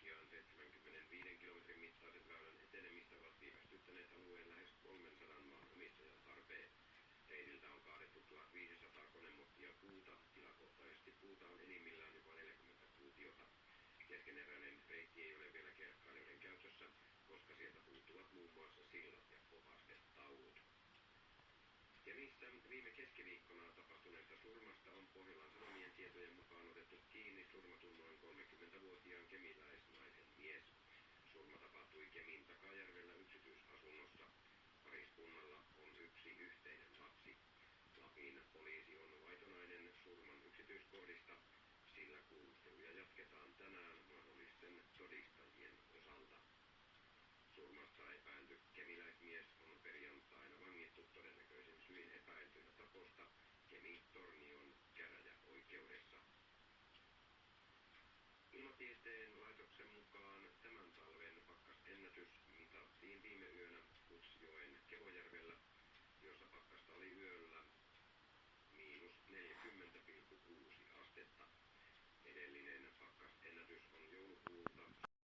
Nokiaan 75 kilometrin mittaisen väylän etenemistä ovat viivästyttäneet alueen lähes 300 maanomistajan tarpeet. Reidiltä on kaadettu 1500 konemottia puuta, tilakohtaisesti puuta on enimmillään jopa 40 kuutiota. Keskeneräinen reitti ei ole vielä kelkkailijoiden käytössä, koska sieltä puuttuvat muun muassa sillat ja opastetaulut. Kemissä viime keskiviikkona tapahtuneesta surmasta on Pohjolan Sanomien tietojen mukaan otettu kiinni surmatun noin 30-vuotiaan kemiläisnaisen mies. Surma tapahtui Kemin Takajärvellä yksityisasunnossa. Pariskunnalla on yksi yhteinen lapsi. Lapin poliisi on vaitonainen surman yksityiskohdista, sillä kuulusteluja jatketaan tänään mahdollisten todistajien osalta. Surmasta epäilty kemiläismies on perjantaina vangittu todennäköisin syin epäiltynä taposta Kemi-Tornion käräjäoikeudessa. Ilmatieteen laitoksen mukaan